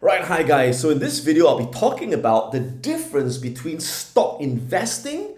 Right, hi guys. So in this video, I'll be talking about the difference between stock investing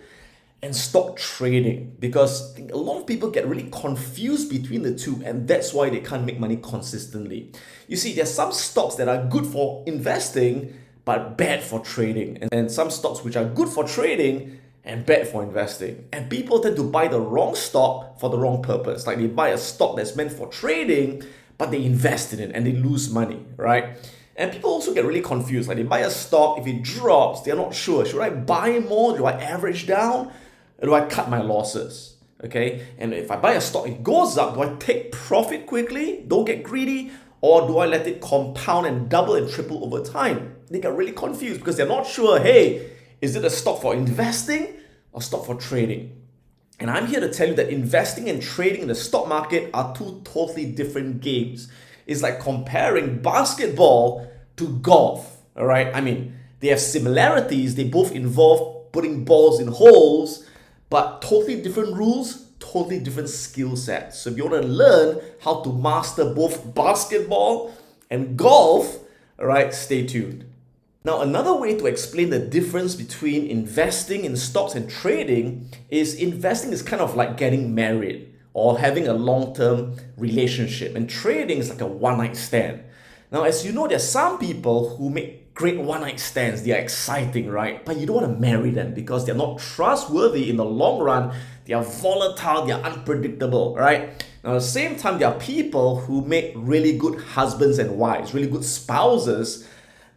and stock trading because I think a lot of people get really confused between the two, and that's why they can't make money consistently. You see, there's some stocks that are good for investing but bad for trading, and some stocks which are good for trading and bad for investing. And people tend to buy the wrong stock for the wrong purpose. Like they buy a stock that's meant for trading, but they invest in it and they lose money, right? And people also get really confused. Like they buy a stock, if it drops, they're not sure. Should I buy more? Do I average down? Or do I cut my losses? Okay? And if I buy a stock, it goes up, do I take profit quickly? Don't get greedy? Or do I let it compound and double and triple over time? They get really confused because they're not sure, hey, is it a stock for investing or stock for trading? And I'm here to tell you that investing and trading in the stock market are two totally different games. It's like comparing basketball to golf, all right? I mean, they have similarities. They both involve putting balls in holes, but totally different rules, totally different skill sets. So if you want to learn how to master both basketball and golf, all right, stay tuned. Now, another way to explain the difference between investing in stocks and trading is investing is kind of like getting married or having a long-term relationship, and trading is like a one-night stand. Now, as you know, there's some people who make great one-night stands. They are exciting, right? But you don't want to marry them because they're not trustworthy in the long run. They are volatile, they are unpredictable, right? Now, at the same time, there are people who make really good husbands and wives, really good spouses,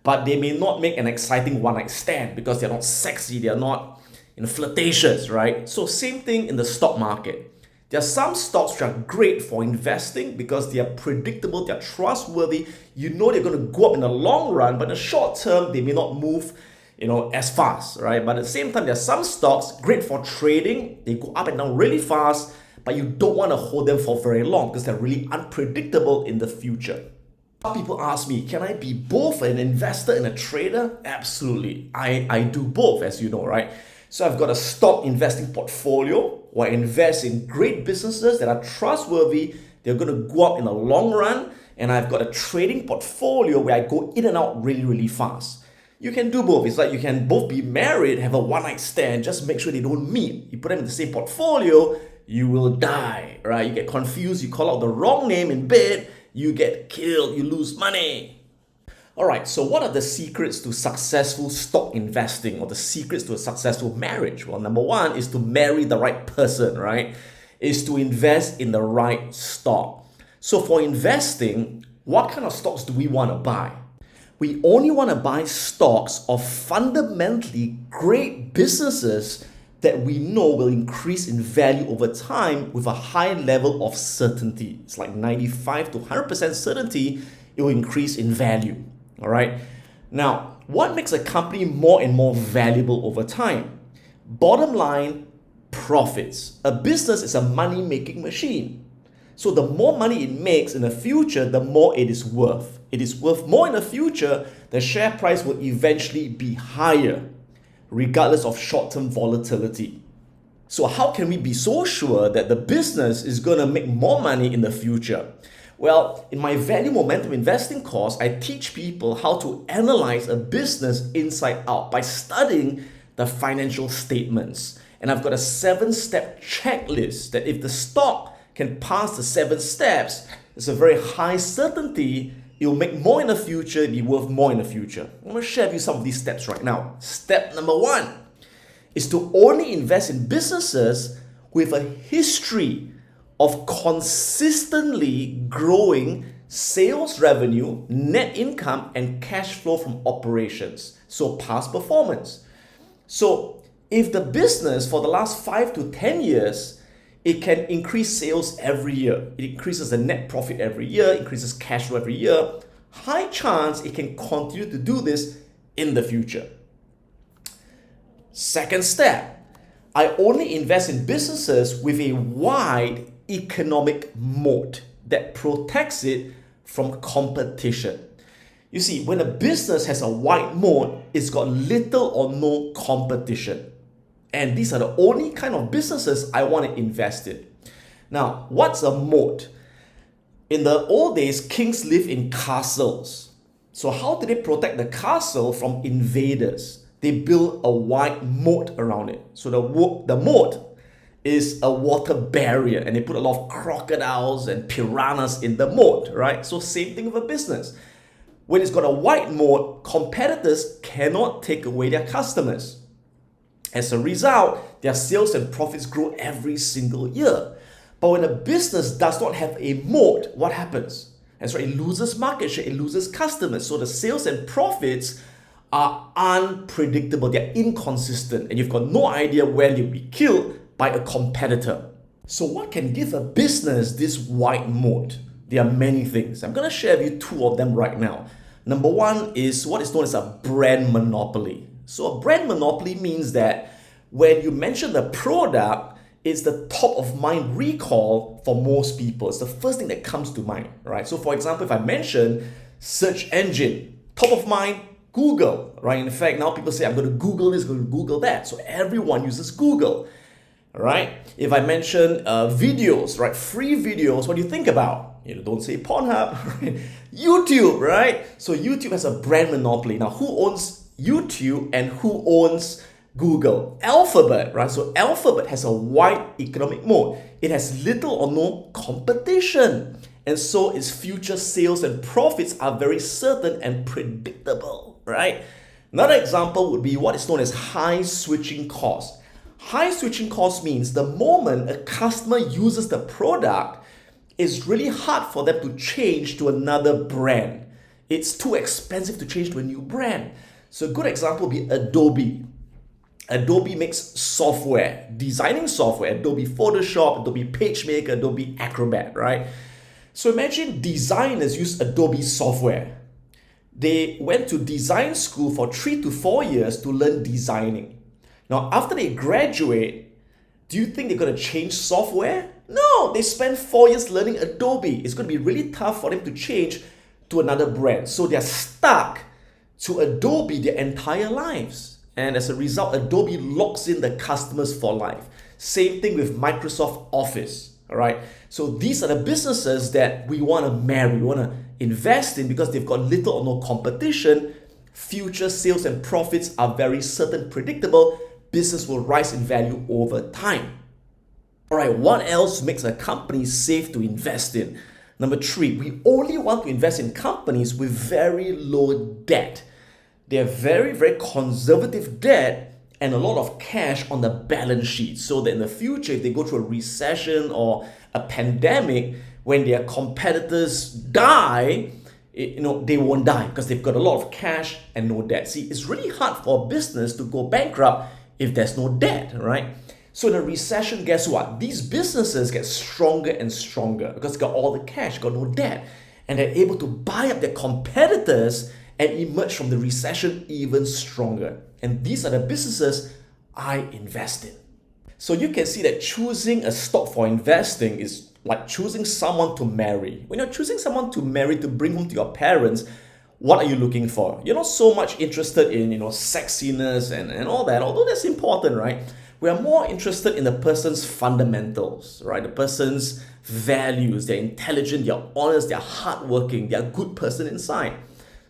but they may not make an exciting one-night stand because they're not sexy, they're not flirtatious, right? So same thing in the stock market. There are some stocks which are great for investing because they are predictable, they are trustworthy. You know they're going to go up in the long run, but in the short term, they may not move, as fast, right? But at the same time, there are some stocks great for trading. They go up and down really fast, but you don't want to hold them for very long because they're really unpredictable in the future. People ask me, can I be both an investor and a trader? Absolutely. I do both, as you know, right? So I've got a stock investing portfolio where I invest in great businesses that are trustworthy. They're going to go up in the long run. And I've got a trading portfolio where I go in and out really, really fast. You can do both. It's like you can both be married, have a one-night stand, just make sure they don't meet. You put them in the same portfolio, you will die, right? You get confused, you call out the wrong name in bed, you get killed, you lose money. All right, so what are the secrets to successful stock investing or the secrets to a successful marriage? Well, number one is to marry the right person, right? Is to invest in the right stock. So for investing, what kind of stocks do we want to buy? We only want to buy stocks of fundamentally great businesses that we know will increase in value over time with a high level of certainty. It's like 95 to 100% certainty it will increase in value. All right. Now, what makes a company more and more valuable over time? Bottom line, profits. A business is a money-making machine. So the more money it makes in the future, the more it is worth. It is worth more in the future, the share price will eventually be higher, regardless of short-term volatility. So how can we be so sure that the business is going to make more money in the future? Well, in my value momentum investing course, I teach people how to analyze a business inside out by studying the financial statements. And I've got a 7-step checklist that if the stock can pass the 7 steps, it's a very high certainty it will make more in the future, be worth more in the future. I'm going to share with you some of these steps right now. Step number 1 is to only invest in businesses with a history of consistently growing sales revenue, net income, and cash flow from operations. So past performance. So if the business for the last 5 to 10 years, it can increase sales every year. It increases the net profit every year, increases cash flow every year. High chance it can continue to do this in the future. Second step, I only invest in businesses with a wide economic moat that protects it from competition. You see, when a business has a wide moat, it's got little or no competition. And these are the only kind of businesses I want to invest in. Now, what's a moat? In the old days, kings lived in castles. So how do they protect the castle from invaders? They build a wide moat around it. So the moat is a water barrier, and they put a lot of crocodiles and piranhas in the moat, right? So same thing with a business. When it's got a wide moat, competitors cannot take away their customers. As a result, their sales and profits grow every single year. But when a business does not have a moat, what happens? That's right, it loses market share, it loses customers. So the sales and profits are unpredictable, they're inconsistent, and you've got no idea when you'll be killed by a competitor. So what can give a business this wide moat? There are many things. I'm going to share with you two of them right now. Number one is what is known as a brand monopoly. So a brand monopoly means that when you mention the product, it's the top of mind recall for most people. It's the first thing that comes to mind, right? So for example, if I mention search engine, top of mind, Google, right? In fact, now people say, I'm going to Google this, going to Google that. So everyone uses Google, right? If I mention videos, right? Free videos, what do you think about? Don't say Pornhub, right? YouTube, right? So YouTube has a brand monopoly. Now, who owns YouTube and who owns Google? Alphabet, right? So Alphabet has a wide economic moat. It has little or no competition. And so its future sales and profits are very certain and predictable, right? Another example would be what is known as high switching costs. High switching costs means the moment a customer uses the product, it's really hard for them to change to another brand. It's too expensive to change to a new brand. So a good example would be Adobe. Adobe makes software, designing software, Adobe Photoshop, Adobe PageMaker, Adobe Acrobat, right? So imagine designers use Adobe software. They went to design school for 3 to 4 years to learn designing. Now, after they graduate, do you think they're going to change software? No, they spent 4 years learning Adobe. It's going to be really tough for them to change to another brand. So they're stuck to Adobe their entire lives. And as a result, Adobe locks in the customers for life. Same thing with Microsoft Office, all right? So these are the businesses that we want to marry, we want to invest in because they've got little or no competition. Future sales and profits are very certain, predictable. Business will rise in value over time. All right, what else makes a company safe to invest in? Number 3, we only want to invest in companies with very low debt. They have very, very conservative debt and a lot of cash on the balance sheet so that in the future, if they go through a recession or a pandemic, when their competitors die, they won't die because they've got a lot of cash and no debt. See, it's really hard for a business to go bankrupt if there's no debt, right? So in a recession, guess what? These businesses get stronger and stronger because they've got all the cash, got no debt, and they're able to buy up their competitors and emerge from the recession even stronger. And these are the businesses I invest in. So you can see that choosing a stock for investing is like choosing someone to marry. When you're choosing someone to marry to bring home to your parents, what are you looking for? You're not so much interested in, sexiness and all that, although that's important, right? We are more interested in the person's fundamentals, right? The person's values, they're intelligent, they're honest, they're hardworking, they're a good person inside.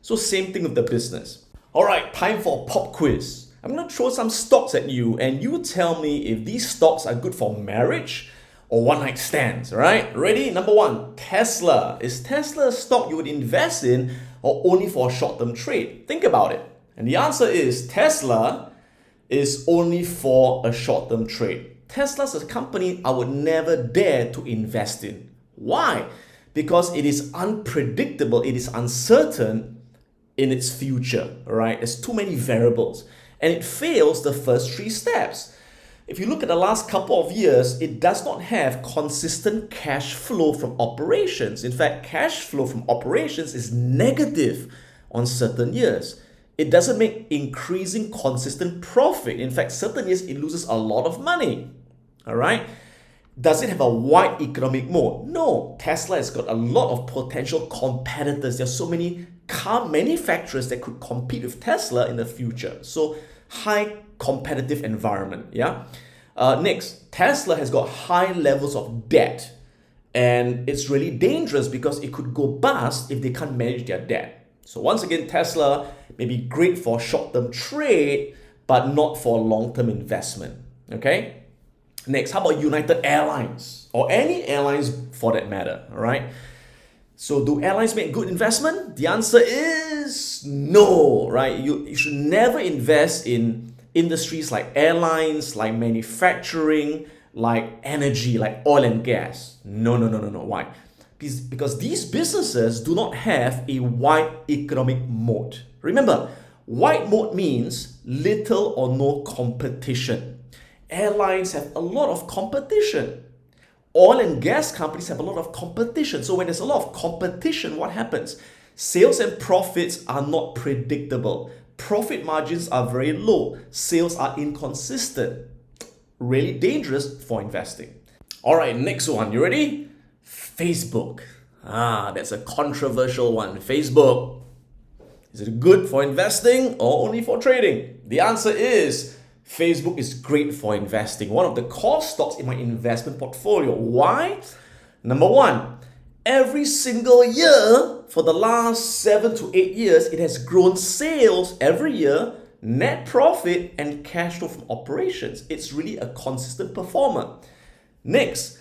So same thing with the business. All right, time for a pop quiz. I'm going to throw some stocks at you and you tell me if these stocks are good for marriage or one-night stands, right? Ready? Number 1, Tesla. Is Tesla a stock you would invest in or only for a short-term trade? Think about it. And the answer is Tesla is only for a short-term trade. Tesla's a company I would never dare to invest in. Why? Because it is unpredictable, it is uncertain in its future, right? There's too many variables and it fails the first 3 steps. If you look at the last couple of years, it does not have consistent cash flow from operations. In fact, cash flow from operations is negative on certain years. It doesn't make increasing consistent profit. In fact, certain years it loses a lot of money. All right. Does it have a wide economic moat? No. Tesla has got a lot of potential competitors. There's so many car manufacturers that could compete with Tesla in the future. So high competitive environment. Yeah. Next, Tesla has got high levels of debt, and it's really dangerous because it could go bust if they can't manage their debt. So once again, Tesla may be great for short-term trade, but not for long-term investment. Okay? Next, how about United Airlines or any airlines for that matter? All right. So do airlines make good investment? The answer is no, right? You should never invest in industries like airlines, like manufacturing, like energy, like oil and gas. No. Why? Because these businesses do not have a wide economic moat. Remember, wide moat means little or no competition. Airlines have a lot of competition. Oil and gas companies have a lot of competition. So when there's a lot of competition, what happens? Sales and profits are not predictable. Profit margins are very low. Sales are inconsistent. Really dangerous for investing. All right, next one. You ready? Facebook. That's a controversial one. Facebook. Is it good for investing or only for trading? The answer is Facebook is great for investing. One of the core stocks in my investment portfolio. Why? Number one, every single year for the last 7 to 8 years, it has grown sales every year, net profit, and cash flow from operations. It's really a consistent performer. Next,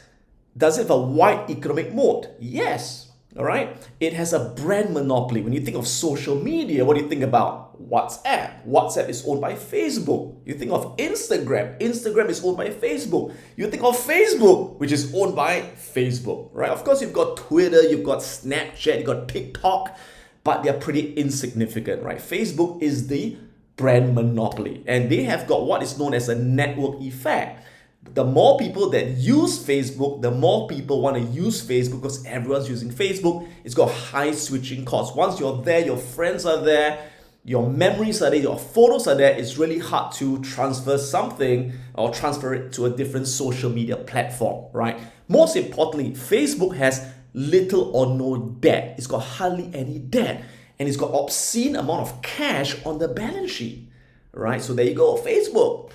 does it have a wide economic moat? Yes. All right. It has a brand monopoly. When you think of social media, what do you think about? WhatsApp. WhatsApp is owned by Facebook. You think of Instagram. Instagram is owned by Facebook. You think of Facebook, which is owned by Facebook, right? Of course, you've got Twitter, you've got Snapchat, you've got TikTok, but they're pretty insignificant, right? Facebook is the brand monopoly, and they have got what is known as a network effect. The more people that use Facebook, the more people want to use Facebook because everyone's using Facebook. It's got high switching costs. Once you're there, your friends are there, your memories are there, your photos are there, it's really hard to transfer something or transfer it to a different social media platform, right? Most importantly, Facebook has little or no debt. It's got hardly any debt, and it's got obscene amount of cash on the balance sheet, right? So there you go, Facebook.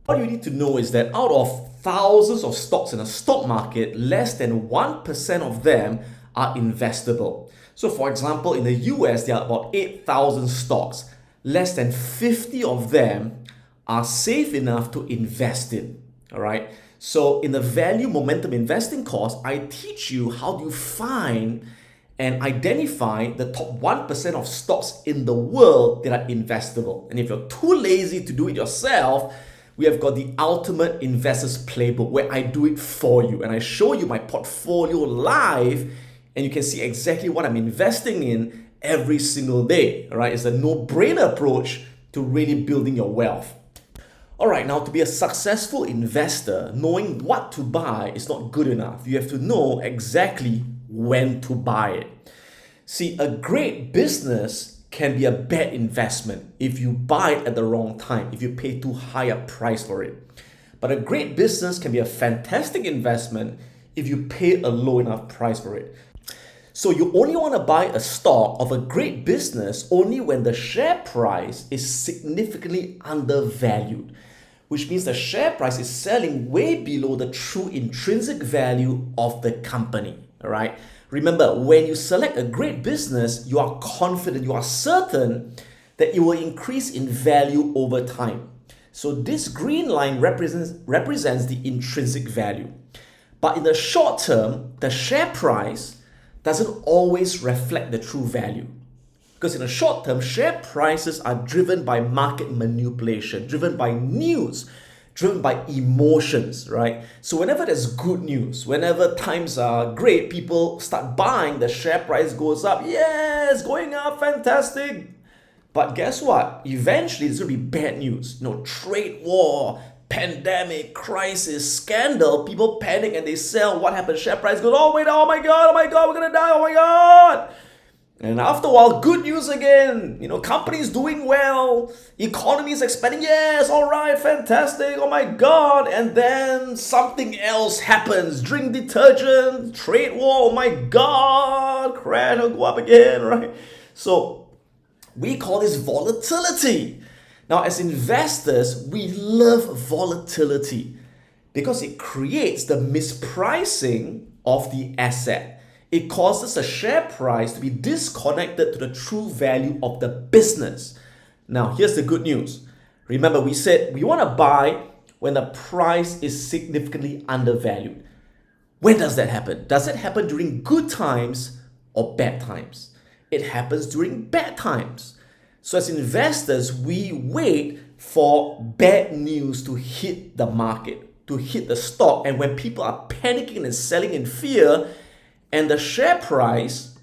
What you need to know is that out of thousands of stocks in a stock market, less than 1% of them are investable. So for example, in the US, there are about 8,000 stocks. Less than 50 of them are safe enough to invest in. All right. So in the value momentum investing course, I teach you how to find and identify the top 1% of stocks in the world that are investable. And if you're too lazy to do it yourself, we have got the ultimate investor's playbook where I do it for you and I show you my portfolio live, and you can see exactly what I'm investing in every single day. All right, it's a no-brainer approach to really building your wealth. All right, now to be a successful investor, knowing what to buy is not good enough. You have to know exactly when to buy it. See, a great business can be a bad investment if you buy it at the wrong time, if you pay too high a price for it. But a great business can be a fantastic investment if you pay a low enough price for it. So you only want to buy a stock of a great business only when the share price is significantly undervalued, which means the share price is selling way below the true intrinsic value of the company. All right. Remember, when you select a great business, you are confident, you are certain that it will increase in value over time. So this green line represents the intrinsic value. But in the short term, the share price doesn't always reflect the true value. Because in the short term, share prices are driven by market manipulation, driven by news, driven by emotions, right? So whenever there's good news, whenever times are great, people start buying, the share price goes up. Yes, going up, fantastic. But guess what? Eventually, there's going to be bad news. Trade war, pandemic, crisis, scandal. People panic and they sell. What happens? Share price goes, oh wait, oh my God, we're going to die, oh my God. And after a while, good news again. Companies doing well, economy is expanding. Yes, all right, fantastic. Oh my God. And then something else happens. Drink detergent, trade war. Oh my God, crash or go up again, right? So we call this volatility. Now, as investors, we love volatility because it creates the mispricing of the asset. it causes a share price to be disconnected to the true value of the business. Now, here's the good news. Remember, we said we want to buy when the price is significantly undervalued. When does that happen? Does it happen during good times or bad times? It happens during bad times. So as investors, we wait for bad news to hit the market, to hit the stock. And when people are panicking and selling in fear, and the share price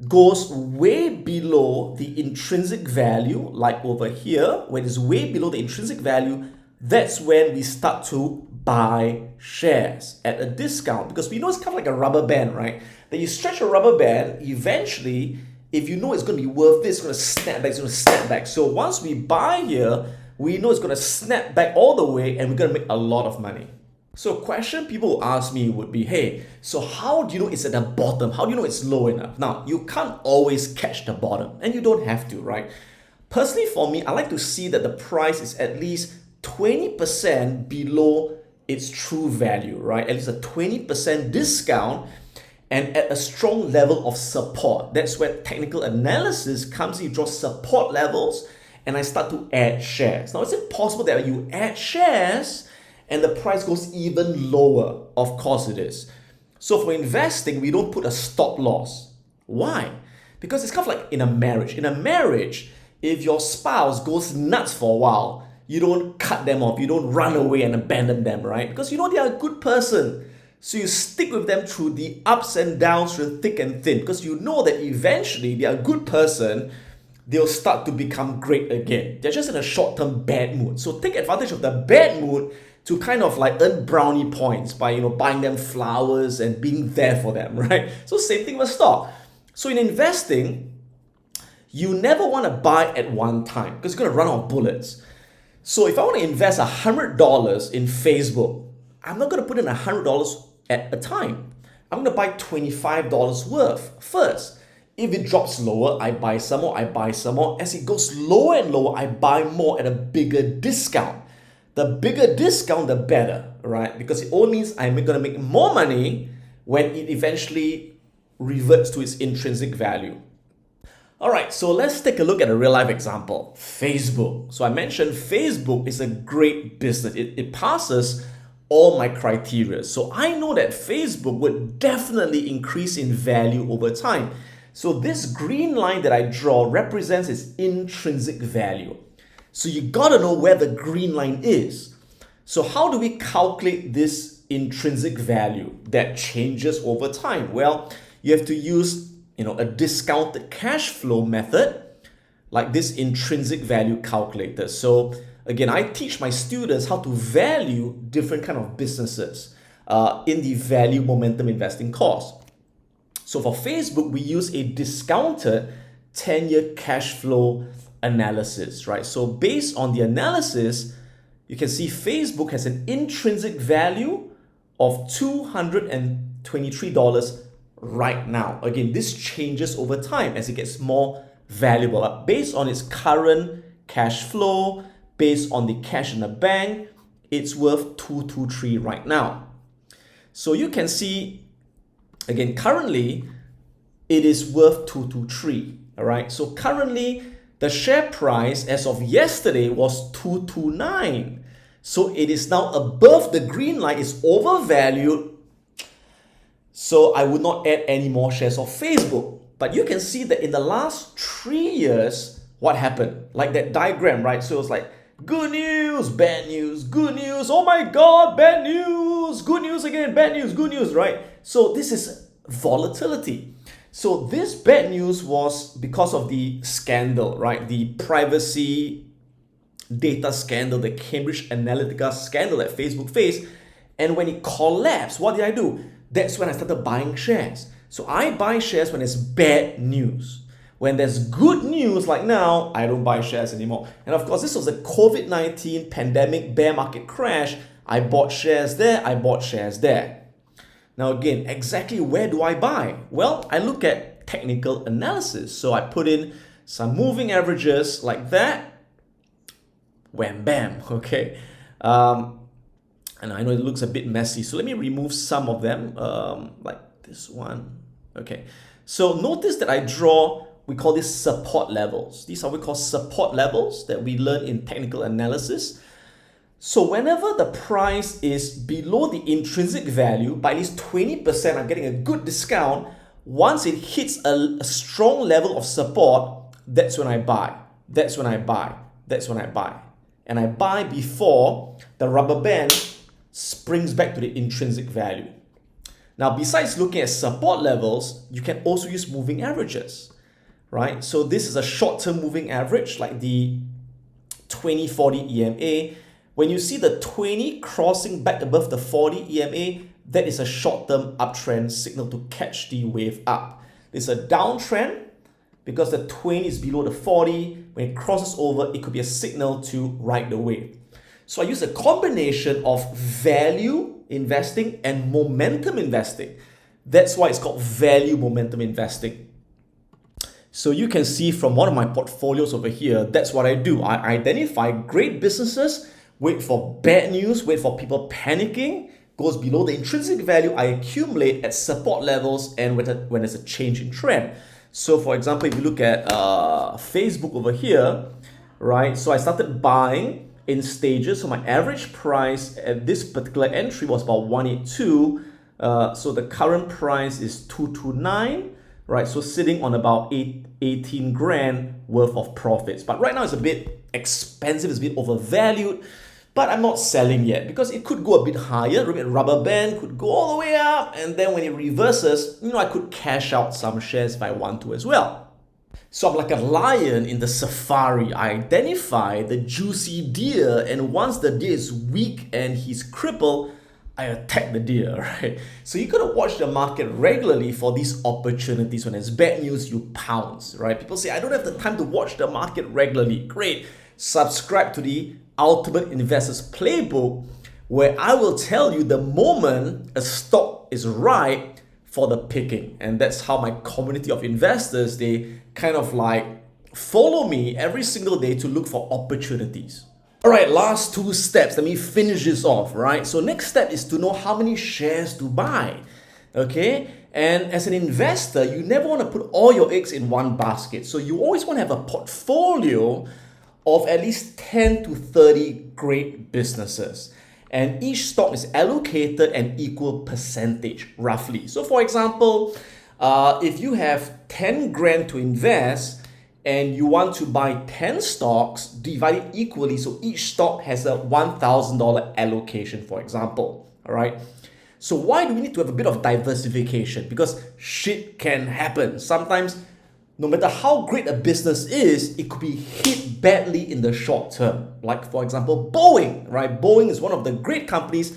goes way below the intrinsic value, like over here, when it's way below the intrinsic value, that's when we start to buy shares at a discount, because we know it's kind of like a rubber band, right? That you stretch a rubber band, eventually, if you know it's going to be worth this, it's going to snap back, it's going to snap back. So once we buy here, we know it's going to snap back all the way and we're going to make a lot of money. So a question people will ask me would be, hey, so how do you know it's at the bottom? How do you know it's low enough? Now, you can't always catch the bottom, and you don't have to, right? Personally, for me, I like to see that the price is at least 20% below its true value, right? At least a 20% discount and at a strong level of support. That's where technical analysis comes in. You draw support levels and I start to add shares. Now, is it possible that you add shares and the price goes even lower? Of course it is. So for investing, we don't put a stop loss. Why? Because it's kind of like in a marriage. In a marriage, if your spouse goes nuts for a while, you don't cut them off. You don't run away and abandon them, right? Because you know they are a good person. So you stick with them through the ups and downs, through thick and thin, because you know that eventually they are a good person. They'll start to become great again. They're just in a short-term bad mood. So take advantage of the bad mood to kind of like earn brownie points by buying them flowers and being there for them, right? So same thing with stock. So in investing, you never want to buy at one time because you're going to run out of bullets. So if I want to invest $100 in Facebook, I'm not going to put in $100 at a time. I'm going to buy $25 worth first. If it drops lower, I buy some more, I buy some more. As it goes lower and lower, I buy more at a bigger discount. The bigger discount, the better, right? Because it all means I'm going to make more money when it eventually reverts to its intrinsic value. All right, so let's take a look at a real life example. Facebook. So I mentioned Facebook is a great business. It passes all my criteria. So I know that Facebook would definitely increase in value over time. So this green line that I draw represents its intrinsic value. So you gotta know where the green line is. So how do we calculate this intrinsic value that changes over time? Well, you have to use a discounted cash flow method, like this intrinsic value calculator. So again, I teach my students how to value different kind of businesses in the value momentum investing course. So for Facebook, we use a discounted 10-year cash flow analysis, right? So based on the analysis, you can see Facebook has an intrinsic value of $223 right now. Again, this changes over time as it gets more valuable. But based on its current cash flow, based on the cash in the bank, it's worth $223 right now. So you can see, again, currently it is worth $223. All right. So currently the share price as of yesterday was $229. So it is now above the green line. It's overvalued. So I would not add any more shares of Facebook. But you can see that in the last 3 years, what happened? Like that diagram, right? So it's like good news, bad news, good news. Oh my God, bad news, good news again, bad news, good news, right? So this is volatility. So this bad news was because of the scandal, right? The privacy data scandal, the Cambridge Analytica scandal that Facebook faced. And when it collapsed, what did I do? That's when I started buying shares. So I buy shares when there's bad news. When there's good news, like now, I don't buy shares anymore. And of course, this was a COVID-19 pandemic bear market crash. I bought shares there, I bought shares there. Now again, exactly where do I buy? Well, I look at technical analysis. So I put in some moving averages like that. Wham bam, okay. And I know it looks a bit messy, so let me remove some of them, like this one. Okay, so notice that I draw, we call this support levels. These are what we call support levels that we learn in technical analysis. So whenever the price is below the intrinsic value by at least 20%, I'm getting a good discount. Once it hits a strong level of support, that's when I buy. That's when I buy. That's when I buy. And I buy before the rubber band springs back to the intrinsic value. Now, besides looking at support levels, you can also use moving averages, right? So this is a short-term moving average like the 2040 EMA. When you see the 20 crossing back above the 40 EMA, that is a short-term uptrend signal to catch the wave up. There's a downtrend because the 20 is below the 40. When it crosses over, it could be a signal to ride the wave. So I use a combination of value investing and momentum investing. That's why it's called value momentum investing. So you can see from one of my portfolios over here, that's what I do. I identify great businesses, wait for bad news, wait for people panicking, goes below the intrinsic value, I accumulate at support levels and when there's a change in trend. So for example, if you look at Facebook over here, right? So I started buying in stages. So my average price at this particular entry was about 182. So the current price is 229, right? So sitting on about 18 grand worth of profits. But right now it's a bit expensive, it's a bit overvalued. But I'm not selling yet because it could go a bit higher. Rubber band could go all the way up, and then when it reverses, I could cash out some shares if I want to as well. So I'm like a lion in the safari. I identify the juicy deer, and once the deer is weak and he's crippled, I attack the deer, right? So you gotta watch the market regularly for these opportunities. When there's bad news, you pounce, right? People say, I don't have the time to watch the market regularly. Great. Subscribe to the Ultimate Investors Playbook, where I will tell you the moment a stock is right for the picking. And that's how my community of investors, they kind of like follow me every single day to look for opportunities. All right, last two steps. Let me finish this off, right? So next step is to know how many shares to buy, okay? And as an investor, you never want to put all your eggs in one basket. So you always want to have a portfolio of at least 10 to 30 great businesses. And each stock is allocated an equal percentage, roughly. So for example, if you have 10 grand to invest and you want to buy 10 stocks, divide it equally, so each stock has a $1,000 allocation, for example, all right? So why do we need to have a bit of diversification? Because shit can happen. Sometimes, no matter how great a business is, it could be hit badly in the short term. Like for example, Boeing, right? Boeing is one of the great companies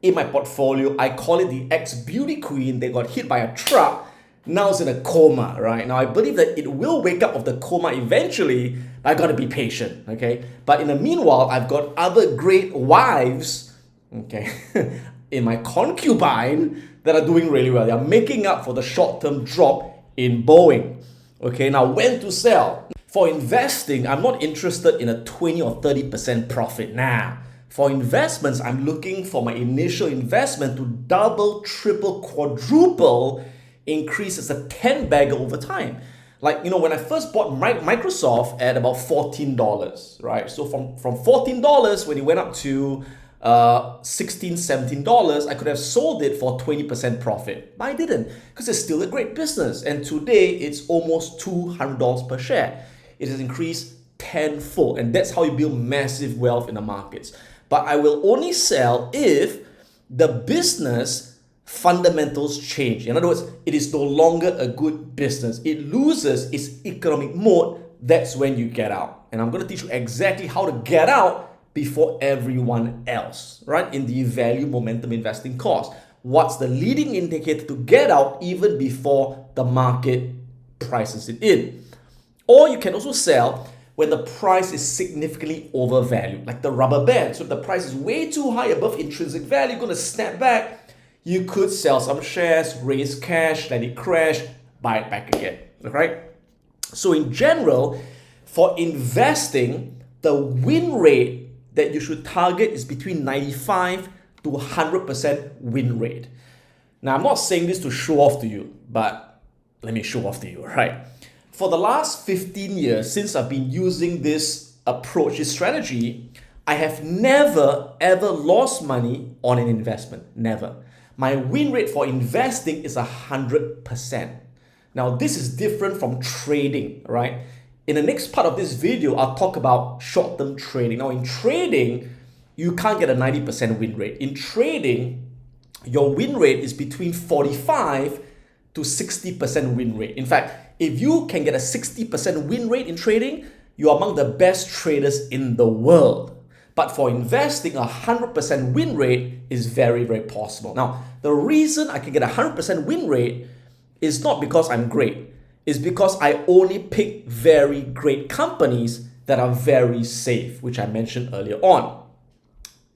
in my portfolio. I call it the ex-beauty queen. They got hit by a truck. Now it's in a coma, right? Now I believe that it will wake up of the coma eventually. I gotta be patient, okay? But in the meanwhile, I've got other great wives, okay, in my concubine that are doing really well. They are making up for the short-term drop in Boeing. Okay, now when to sell? For investing, I'm not interested in a 20 or 30% profit. Nah. For investments, I'm looking for my initial investment to double, triple, quadruple, increase as a 10-bagger over time. Like, when I first bought Microsoft at about $14, right? So from $14, when it went up to $16, $17, I could have sold it for 20% profit. But I didn't, because it's still a great business. And today, it's almost $200 per share. It has increased tenfold. And that's how you build massive wealth in the markets. But I will only sell if the business fundamentals change. In other words, it is no longer a good business. It loses its economic mode. That's when you get out. And I'm going to teach you exactly how to get out before everyone else, right? In the value momentum investing course. What's the leading indicator to get out even before the market prices it in? Or you can also sell when the price is significantly overvalued, like the rubber band. So if the price is way too high above intrinsic value, going to snap back, you could sell some shares, raise cash, let it crash, buy it back again, right? So in general, for investing, the win rate that you should target is between 95 to 100% win rate. Now, I'm not saying this to show off to you, but let me show off to you, right? For the last 15 years, since I've been using this approach, this strategy, I have never ever lost money on an investment. Never. My win rate for investing is 100%. Now, this is different from trading, right? In the next part of this video, I'll talk about short-term trading. Now, in trading, you can't get a 90% win rate. In trading, your win rate is between 45 to 60% win rate. In fact, if you can get a 60% win rate in trading, you're among the best traders in the world. But for investing, a 100% win rate is very, very possible. Now, the reason I can get a 100% win rate is not because I'm great. It's because I only pick very great companies that are very safe, which I mentioned earlier on.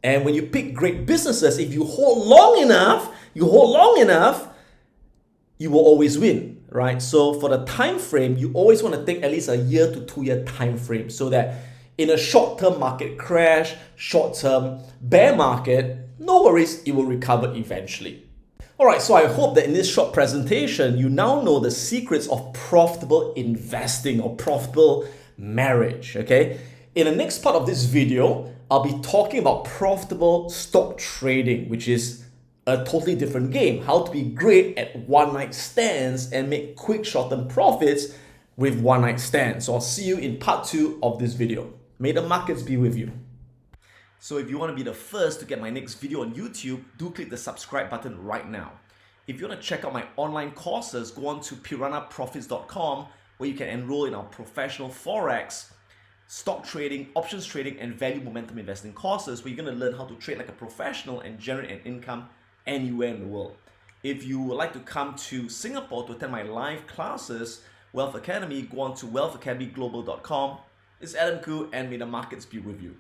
And when you pick great businesses, if you hold long enough, you will always win, right? So for the time frame, you always want to take at least a year to 2-year time frame so that in a short-term market crash, short-term bear market, no worries, it will recover eventually. All right, so I hope that in this short presentation, you now know the secrets of profitable investing or profitable marriage, okay? In the next part of this video, I'll be talking about profitable stock trading, which is a totally different game. How to be great at one-night stands and make quick short-term profits with one-night stands. So I'll see you in part 2 of this video. May the markets be with you. So if you want to be the first to get my next video on YouTube, do click the subscribe button right now. If you want to check out my online courses, go on to piranhaprofits.com where you can enroll in our professional Forex, stock trading, options trading, and value momentum investing courses where you're going to learn how to trade like a professional and generate an income anywhere in the world. If you would like to come to Singapore to attend my live classes, Wealth Academy, go on to wealthacademyglobal.com. It's Adam Khoo, and may the markets be with you.